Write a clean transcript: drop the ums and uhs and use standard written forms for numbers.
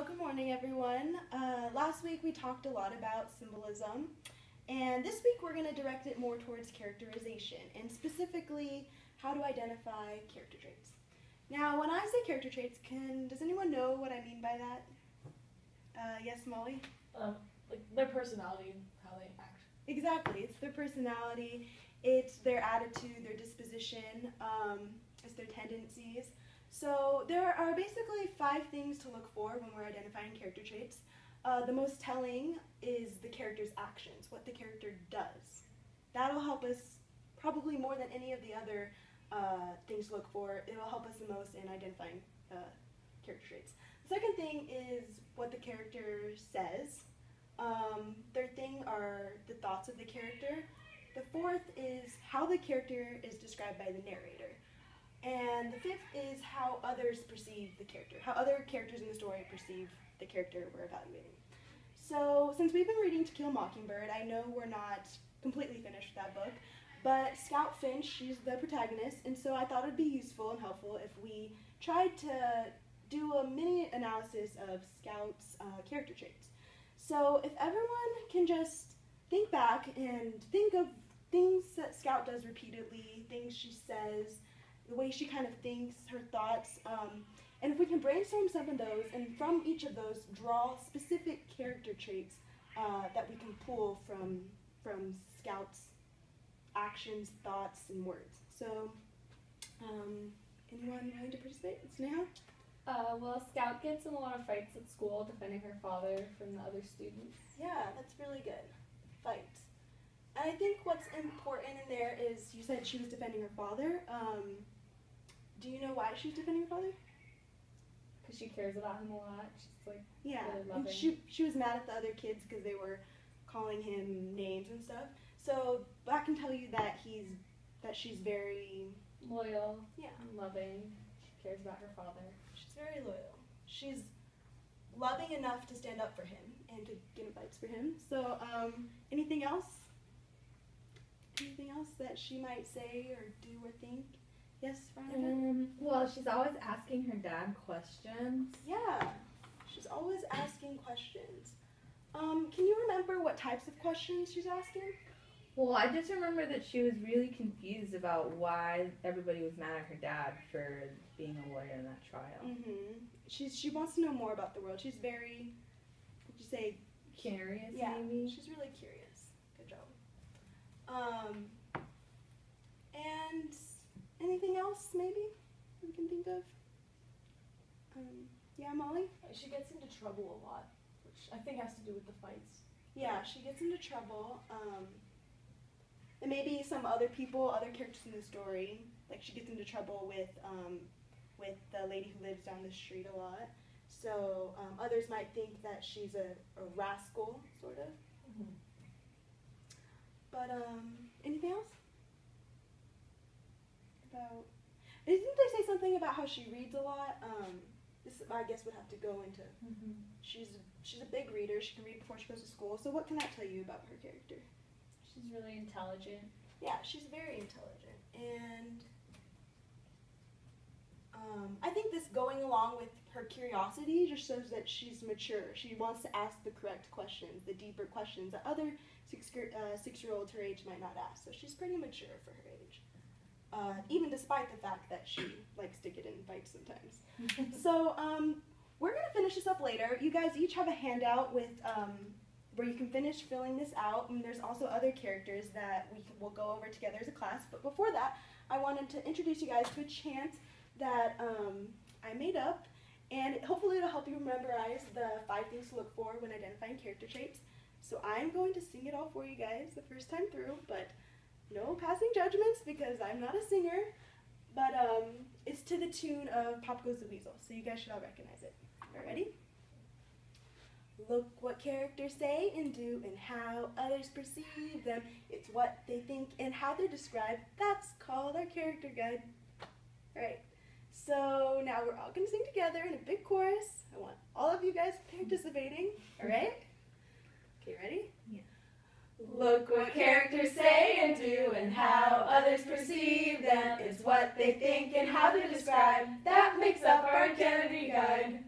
good morning everyone. Last week we talked a lot about symbolism, and this week we're going to direct it more towards characterization, and specifically how to identify character traits. Now when I say character traits, does anyone know what I mean by that? Yes, Molly? Like their personality, how they act. Exactly, it's their personality, it's their attitude, their disposition, it's their tendencies. So there are basically 5 things to look for when we're identifying character traits. The most telling is the character's actions, what the character does. That'll help us probably more than any of the other things to look for. It will help us the most in identifying character traits. The second thing is what the character says. Third thing are the thoughts of the character. The fourth is how the character is described by the narrator. And the fifth is how others perceive the character, how other characters in the story perceive the character we're evaluating. So since we've been reading To Kill a Mockingbird, I know we're not completely finished with that book, but Scout Finch, she's the protagonist, and so I thought it would be useful and helpful if we tried to do a mini analysis of Scout's character traits. So if everyone can just think back and think of things that Scout does repeatedly, things she says, the way she kind of thinks, her thoughts, and if we can brainstorm some of those, and from each of those draw specific character traits that we can pull from Scout's actions, thoughts, and words. So, anyone willing to participate? Sneha? Well, Scout gets in a lot of fights at school defending her father from the other students. Yeah, that's really good. Fights. And I think what's important in there is, you said she was defending her father. Do you know why she was defending her father? Because she cares about him a lot. She's like, yeah, really loving. And she was mad at the other kids because they were calling him names and stuff. So I can tell you that she's very loyal, yeah, and loving. She cares about her father. She's very loyal. She's loving enough to stand up for him and to get in fights for him. So anything else? Anything else that she might say or do or think? Yes, Veronica? Well, she's always asking her dad questions. Yeah, she's always asking questions. Can you remember what types of questions she's asking? Well, I just remember that she was really confused about why everybody was mad at her dad for being a lawyer in that trial. Mm-hmm. She wants to know more about the world. She's very, would you say? Curious, yeah, maybe? She's really curious. Good job. And anything else maybe we can think of? Yeah, Molly? She gets into trouble a lot, which I think has to do with the fights. Yeah, she gets into trouble. And maybe some other people, other characters in the story, like she gets into trouble with the lady who lives down the street a lot. So others might think that she's a rascal, sort of. Mm-hmm. But anything else? Didn't they say something about how she reads a lot? This I guess would have to go into. Mm-hmm. She's a big reader. She can read before she goes to school. So what can that tell you about her character? She's really intelligent. Yeah, she's very intelligent, and I think this going along with her curiosity just shows that she's mature. She wants to ask the correct questions, the deeper questions that other six-year-olds her age might not ask. So she's pretty mature for her age, even despite the fact that she likes to get in fights sometimes. So we're going to finish this up later. You guys each have a handout with where you can finish filling this out, and there's also other characters that we'll go over together as a class. But before that, I wanted to introduce you guys to a chant that I made up, and hopefully it'll help you memorize the 5 things to look for when identifying character traits. So I'm going to sing it all for you guys the first time through, but no passing judgments because I'm not a singer. But it's to the tune of Pop Goes the Weasel, so you guys should all recognize it. All right, ready? Look what characters say and do and how others perceive them. It's what they think and how they're described. That's called our character guide. All right. So now we're all going to sing together in a big chorus. I want all of you guys participating. All right? Okay, ready? Yeah. Look what characters say and do and how others perceive them. It's what they think and how they describe. That makes up our identity guide.